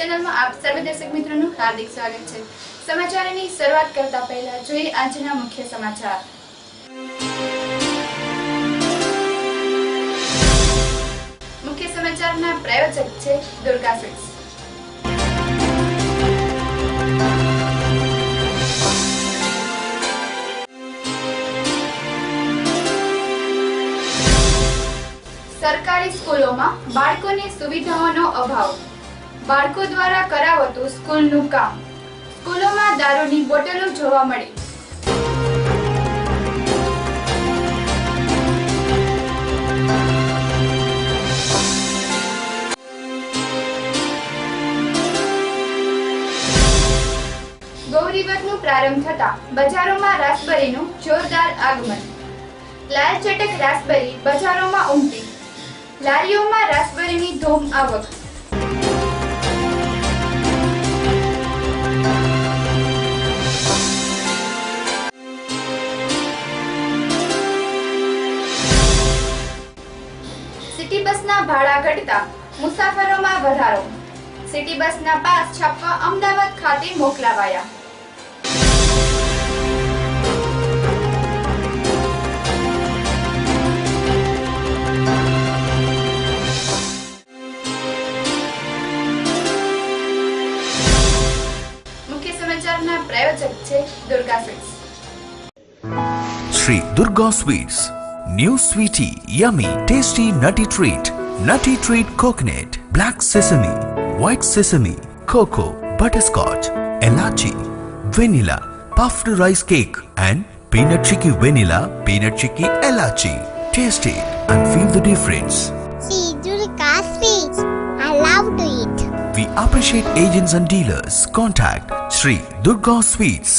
ચેનલમાં આપ સર્વ દર્શક મિત્રોનું હાર્દિક સ્વાગત છે। સમાચારોની શરૂઆત કરતા પહેલા જોઈએ આજના મુખ્ય સમાચાર। મુખ્ય સમાચારના પ્રાયોજક છે દુર્ગા સ્વીટ્સ। सरकारी स्कूलों में बाळको ने सुविधाओं अभाव, बाळको द्वारा करावतुं स्कूलनुं काम, स्कूलों में दारूनी बोटलो जोवा मळी। गौरीव्रतनुं प्रारंभ थता बजारों में रासबेरीनुं जोरदार आगमन। लाल चटक रासबेरी बजारों में उमटी, लारीओं में रासबेरीनी धूम आवक। सिटी बसना भाड़ा घटता मुसाफरों में वधारो। सिटी बसना पास छापवा अमदावाद खाते मोकलावाया। प्रायोजक छे Durga sweets. Shri Durga sweets, new sweety, yummy, tasty nutty treat coconut, black sesame, white sesame, cocoa, butterscotch, elaichi, vanilla, puffed rice cake and peanut chicky vanilla, peanut chicky इलायची. Taste it and feel the difference. See Durga Sweets. I love to eat. We appreciate agents and dealers. Contact Shri Durga Sweets.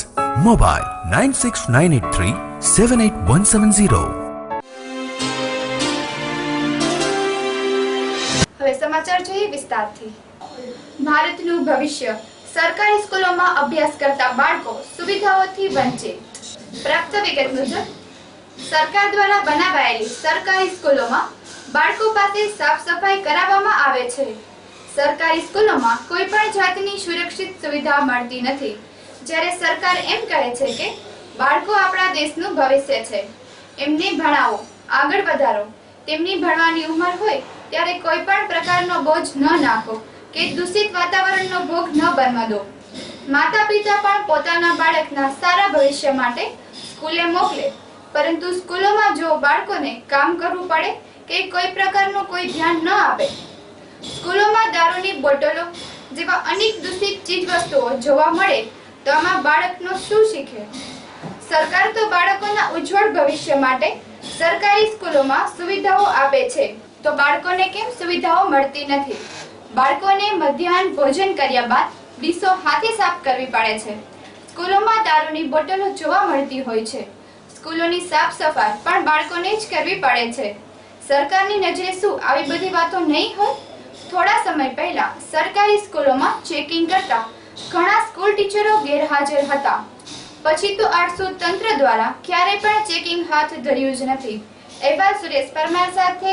Mobile 96983 78170. હવે સમાચાર જોઈએ વિસ્તારથી। ભારતનું ભવિષ્ય સરકારી સ્કૂલોમાં અભ્યાસ કરતા બાળકો સુવિધાઓથી વંચિત। પ્રાપ્ત વિગત મુજબ સરકાર દ્વારા બનાવાયેલી સરકારી સ્કૂલોમાં બાળકો પાસે સાફ સફાઈ કરાવવામાં આવે છે। सरकारी स्कूलों में कोई पण जातनी सुरक्षित सुविधा मळती नथी। ज्यारे सरकार एम कहे छे के बाळको आपणा देशनुं भविष्य छे, एमने भणावो, आगळ वधारो। तेमनी भणवानी उंमर होय त्यारे कोई पण प्रकारनो बोझ न नाखो के दूषित वातावरणनो भोग न बनवा दो। माता-पिता पण पोताना बाळकना सारा भविष्य माटे स्कूले मोकले, परंतु स्कूलोमां जो बाळकोने काम करवुं पड़े के कोई प्रकारनो कोई ध्यान न आपे। स्कूलों में दारूनी बोटलो जेवा अनेक दूषित चीज वस्तुओं जोवा मळे तो आमां बाळकनो शुं शीखे। सरकार तो बाळकोना उज्जवल भविष्य माटे सरकारी स्कूलों में सुविधाओं आपे छे, तो बाळकोने केम सुविधाओं मळती नथी। बाळकोने मध्याह्न भोजन कर्या बाद ડીશો हाथे साफ करवी पड़े छे। स्कूलों में दारूनी बोटलो जोवा मळती होय छे। स्कूलोनी साफ सफाई पण बाळकोने ज करवी पड़े छे। सरकारनी नजरे शुं आवी बधी वातो नहीं होय? थोड़ा समय पहला सरकारी स्कूलों में चेकिंग करता घणा स्कूल टीचरों गैरहाजर हता। पछी तो आठसू तंत्र द्वारा क्यारे पण चेकिंग हाथ धर्युं ज नथी। अहवाल सुरेश परमार साथे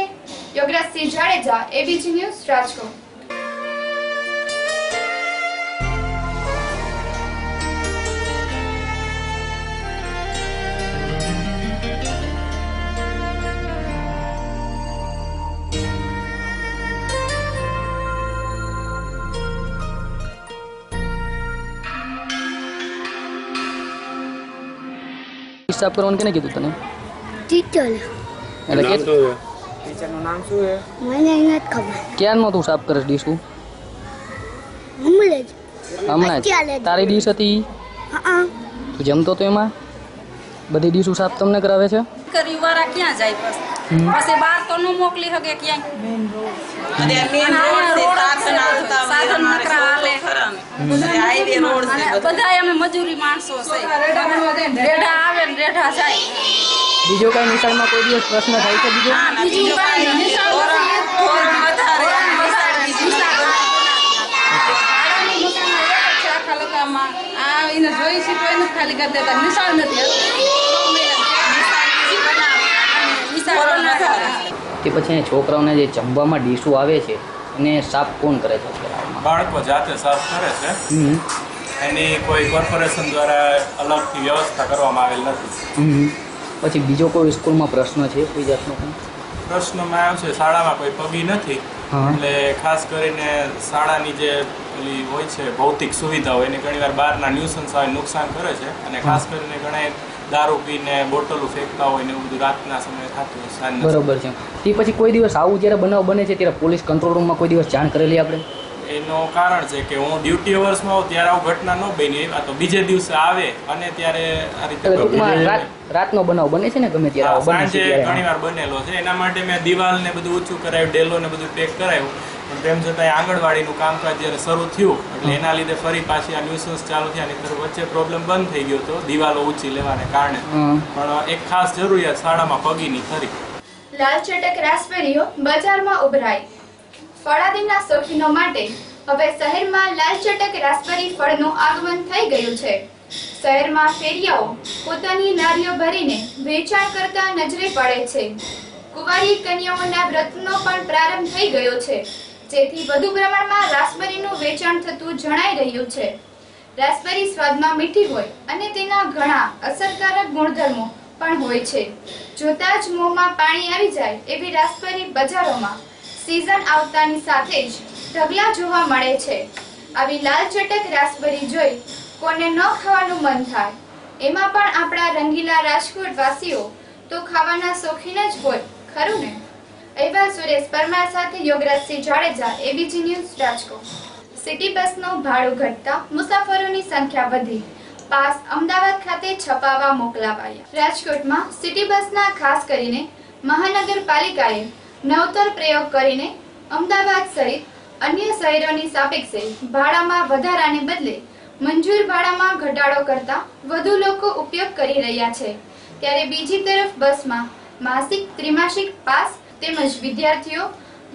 योगराज सिंह जाडेजा, एबीजी न्यूज, राजकोट। साफ करवाने केने कीधुं तने? टीचर। એટલે કે ટીચરનું નામ શું છે? મને નથી ખબર। ક્યારનો તું સાફ કરસ ડીશ? હમણાં જ તારી ડીશ હતી? હા। તું જમતો તો એમાં બધી ડીશો સાફ તમને કરાવે છે? કરીવારા ક્યાં જાય પછી બહાર તો ન મોકલી શકે ક્યાંય। અને મેન રોડ છે, સાધન નકરા હાલે, હાઈવે રોડ છે, બધા અમે મજૂરી માણસો છે, રેઢા આવે ને રેઢા જાય। બીજો કઈ નિશાળમાં કોઈ દિવસ પ્રશ્ન થાય છે? બીજું કઈ નિશાળ વધારે આખા લોકોમાં આ એને જોઈ છે તો એને ખાલી કરી દેતા, નિશાળ નથી। કે પછી છોકરાઓને જે જમવામાં ડીશો આવે છે એને સાફ કોણ કરે છે? બાળકો જાતે સાફ કરે છે. એની કોઈ કોર્પોરેશન દ્વારા અલગથી વ્યવસ્થા કરવામાં આવેલ નથી. પછી બીજો કોઈ સ્કૂલમાં પ્રશ્ન છે કોઈ જાતનો? પ્રશ્નમાં આવ્યો છે શાળામાં કોઈ પગી નથી, એટલે ખાસ કરીને શાળાની જે પેલી હોય છે ભૌતિક સુવિધાઓ એને ઘણીવાર બહારના ન્યુસન્સ આવે નુકસાન કરે છે, અને ખાસ કરીને ઘણા દારૂ પીને બોટલો ફેંકતા હોય ને એવું બધું રાતના સમયે થતું હોય સાંજના. બરોબર છે. તે પછી કોઈ દિવસ આવું જ્યારે બનાવ બને છે ત્યારે પોલીસ કંટ્રોલ રૂમમાં કોઈ દિવસ જાણ કરેલી આપણે? એનું કારણ છે કે હું ડ્યુટી અવર્સમાં આવું ત્યારે આવું ઘટના ન બની, આ તો બીજે દિવસે આવે અને ત્યારે આ રીતે રાતનો બનાવ બને છે ને ગમે ત્યારે સાંજે ઘણીવાર બનેલો છે. એના માટે મેં દિવાલ ને બધું ઊંચું કરાવ્યું, ડેલો ને બધું પેક કરાવ્યું, પણ તેમ છતાં આંગણવાડીનું કામકાજ જ્યારે શરૂ થયું એટલે એના લીધે ફરી પાછી આ ન્યુસન્સ ચાલુ થયા. નહીં વચ્ચે પ્રોબ્લેમ બંધ થઈ ગયો હતો દિવાલો ઊંચી લેવાને કારણે, પણ એક ખાસ જરૂરિયાત શાળામાં પગીની ખરી. લાલ ચટક રાસબેરીઓ બજારમાં ઉભરાઈ. ફળાદીના શોખીનો માટે હવે શહેરમાં લાલ ચટક રાસબેરી ફળનું આગમન થઈ ગયું છે. શહેરમાં ફેરિયાઓ પોતાની નારીઓ ભરીને વેચાણ કરતા નજરે પડે છે. કુંવારી કન્યાઓના વ્રતનો પણ પ્રારંભ થઈ ગયો છે, જેથી વધુ પ્રમાણમાં રાસબેરીનું વેચાણ થતું જણાઈ રહ્યું છે. રાસબેરી સ્વાદમાં મીઠી હોય અને તેના ઘણા અસરકારક ગુણધર્મો પણ હોય છે. જોતા જ મોંમાં પાણી આવી જાય એવી રાસબેરી બજારોમાં સીઝન આવતાની સાથે જ ઢગલા જોવા મળે છે. આવી લાલ ચટક રાસબેરી જોઈ કોને ન ખાવાનું મન થાય? એમાં પણ આપણા રંગીલા રાજકોટ વાસીઓ તો ખાવાના શોખીન જ હોય, ખરું ને? અહેવાલ સુરેશ પરમાર સાથે Yograjsinh Jadeja, ABG news, Rajkot. City બસનું ભાડું ઘટતા મુસાફરોની સંખ્યા વધી. પાસ અમદાવાદ ખાતે છપાવવા મોકલાવાયા. રાજકોટમાં સિટી બસના ખાસ કરીને મહાનગરપાલિકાએ નવતર પ્રયોગ કરીને અમદાવાદ સહિત અન્ય શહેરોની સાપેક્ષે ભાડામાં વધારાને બદલે મંજૂર ભાડામાં ઘટાડો કરતા વધુ લોકો ઉપયોગ કરી રહ્યા છે. ત્યારે બીજી તરફ બસમાં માસિક, ત્રિમાસિક પાસ તેમજ વિદ્યાર્થીઓ,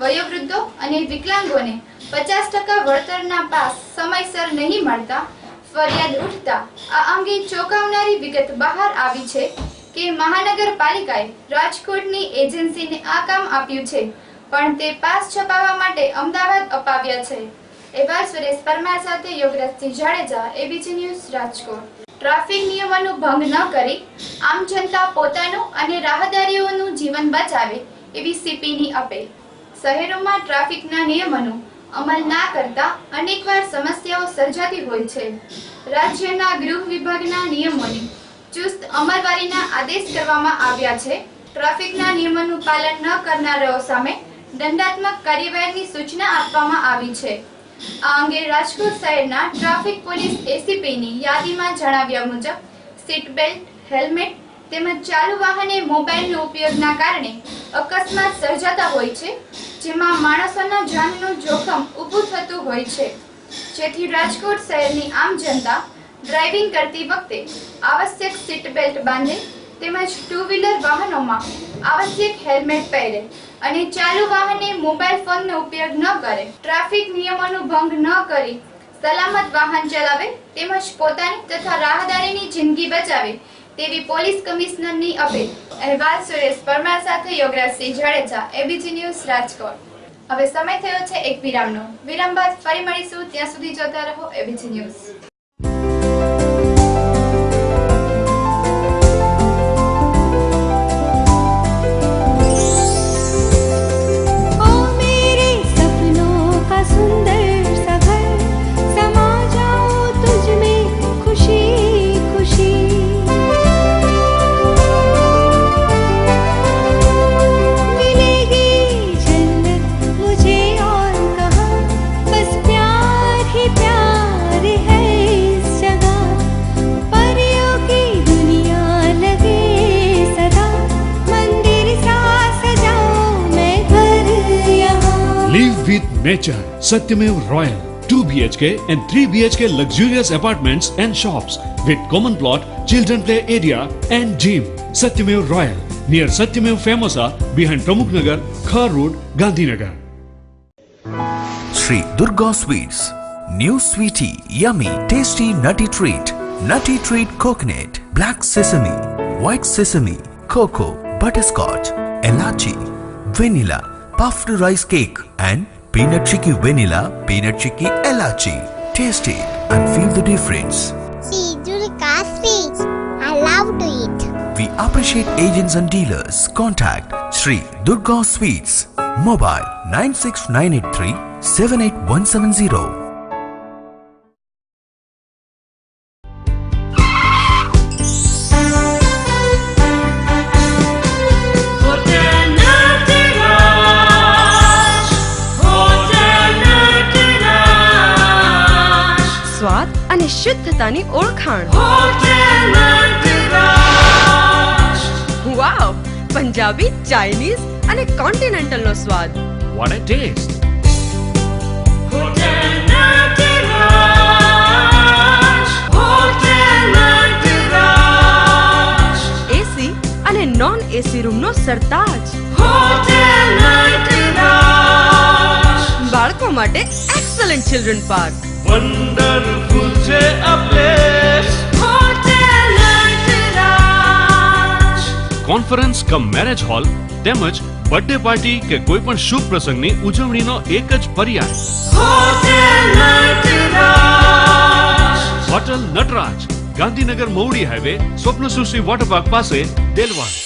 વયોવૃદ્ધો અને વિકલાંગોને 50% વળતરના પાસ સમયસર નહીં મળતા ફરિયાદ ઉઠતા આ અંગે ચોંકાવનારી વિગત બહાર આવી છે કે મહાનગરપાલિકાએ રાજકોટની એજન્સીને આ કામ આપ્યું છે, પણ તે પાસ છપાવવા માટે અમદાવાદ અપાવ્યા છે. અહેવાલ સુરેશ પરમાર સાથે Yograjsinh Jadeja, ABG news, Rajkot. Traffic નિયમોનો ભંગ ન કરી આમ જનતા પોતાનું અને રાહદારીઓનું જીવન બચાવે એવી સીપીની અપીલ. શહેરોમાં ટ્રાફિકના નિયમોનો અમલ ના કરતા અનેકવાર સમસ્યાઓ સર્જાતી હોય છે. રાજ્યના ગૃહ વિભાગના નિયમોની ચુસ્ત અમલવારીના આદેશ કરવામાં આવ્યા છે. ટ્રાફિકના નિયમોનું પાલન ન કરનારાઓ સામે દંડાત્મક કાર્યવાહીની સૂચના આપવામાં આવી છે. આ અંગે રાજકોટ શહેરના ટ્રાફિક પોલીસ એસીપીની યાદીમાં જણાવ્યા મુજબ સીટ બેલ્ટ, હેલ્મેટ તેમજ ચાલુ વાહને મોબાઈલનો ઉપયોગના કારણે અકસ્માત સર્જાતા હોય છે, જેમાં માણસોના જાનનું જોખમ ઊભું થતું હોય છે. જેથી રાજકોટ શહેરની આમ જનતા ડ્રાઇવિંગ કરતી વખતે આવશ્યક સીટ બેલ્ટ બાંધે તેમજ ટુ વ્હીલર વાહનોમાં આવશ્યક હેલ્મેટ પહેરે અને ચાલુ વાહને મોબાઈલ ફોનનો ઉપયોગ ન કરે. ટ્રાફિક નિયમોનો ભંગ ન કરી સલામત વાહન ચલાવે તેમજ પોતાની તથા રાહદારીની જિંદગી બચાવે તેવી પોલીસ કમિશનરની અપીલ. અહેવાલ સુરેશ પરમાર સાથે યોગરાજસિંહ જાડેજા, એબીજી ન્યૂઝ, રાજકોટ. હવે સમય થયો છે એક વિરામનો. વિરામ બાદ ફરી મળીશું, ત્યાં સુધી જોતા રહો ABG news. Nature, Satyamev Royal, 2 BHK and 3 BHK luxurious apartments and shops with common plot, children play area and gym. Satyamev Royal, near Satyamev Famosa, behind Pramukh Nagar, Khar Road, Gandhinagar. Sri Durga Sweets, new sweetie, yummy, tasty nutty treat. Nutty treat coconut, black sesame, white sesame, cocoa, butterscotch, elachi, vanilla, puffed rice cake and Peanut Chicky Vanilla, Peanut Chicky Elachi. Taste it and feel the difference. Durga Sweets. I love to eat. We appreciate agents and dealers. Contact Sri Durga Sweets. Mobile 96983 78170. સ્વાદ અને શુદ્ધતાની ઓળખાણ. વાવ, Punjabi, Chinese અને continental નો સ્વાદ. What a taste! એસી અને non AC room નો સરતાજ. બાળકો માટે excellent children park. Wonderful છે આ place. Conference cum marriage hall તેમજ બર્થડે પાર્ટી કે કોઈ પણ શુભ પ્રસંગની ઉજવણીનો એક જ પર્યાય. Hotel Nataraj, Gandhinagar Mahudi highway, Swapnasrushti water park પાસે, દેલવાડ.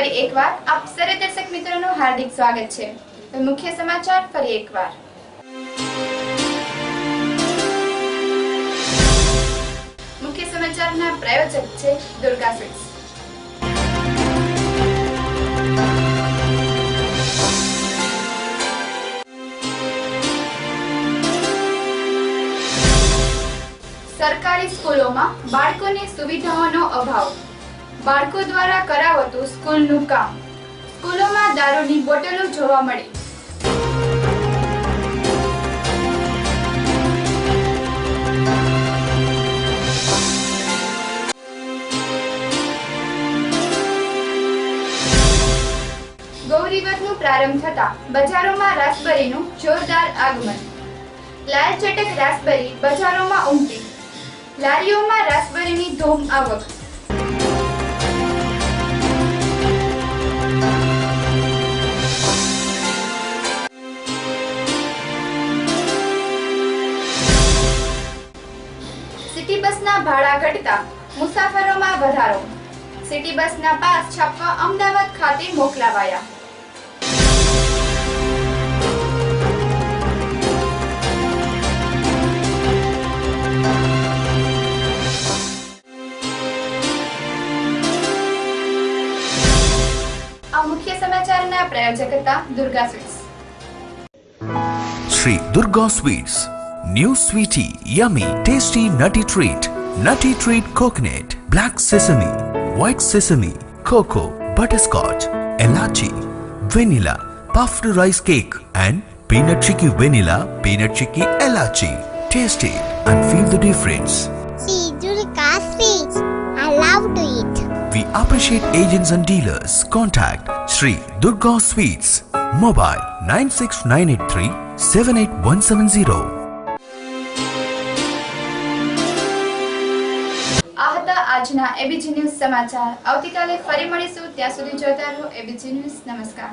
ફરી એકવાર આપ સરે દર્શક મિત્રોનું હાર્દિક સ્વાગત છે। મુખ્ય સમાચાર ફરી એકવાર। મુખ્ય સમાચારના પ્રાયોજક છે દુર્ગા સ્વીટ્સ। સરકારી સ્કૂલોમાં બાળકોની સુવિધાઓનો અભાવ, બાળકો દ્વારા કરાવતું સ્કૂલનું કામ, સ્કૂલોમાં દારૂની બોટલો જોવા મળી। ગૌરીવતનું પ્રારંભ થતા બજારોમાં રાસબરીનું જોરદાર આગમન। લાલ ચટક રાસબરી બજારોમાં ઉમટી, લારીઓમાં રાસબરીની ધૂમ આવક। સિટી બસના ભાડા ઘટતા મુસાફરોમાં વધારો, સિટી બસના પાસ છાપવા અમદાવાદ ખાતે મોકલાવાયા। આ મુખ્ય સમાચારના પ્રાયોજક હતા Durga sweets. Sri Durga Sweets. New sweetie, yummy, tasty nutty treat. Nutty treat coconut, black sesame, white sesame, cocoa, butterscotch, elachi, vanilla, puffed rice cake and peanut chicky vanilla, peanut chicky elachi. Taste it and feel the difference. Sri Durga Sweets. I love to eat. We appreciate agents and dealers. Contact Sri Durga Sweets. Mobile 96983 78170. આ હતા આજના ABG news સમાચાર। આવતીકાલે ફરી મળીશું, ત્યાં સુધી જોતા રહો એબીજી ન્યૂઝ। નમસ્કાર।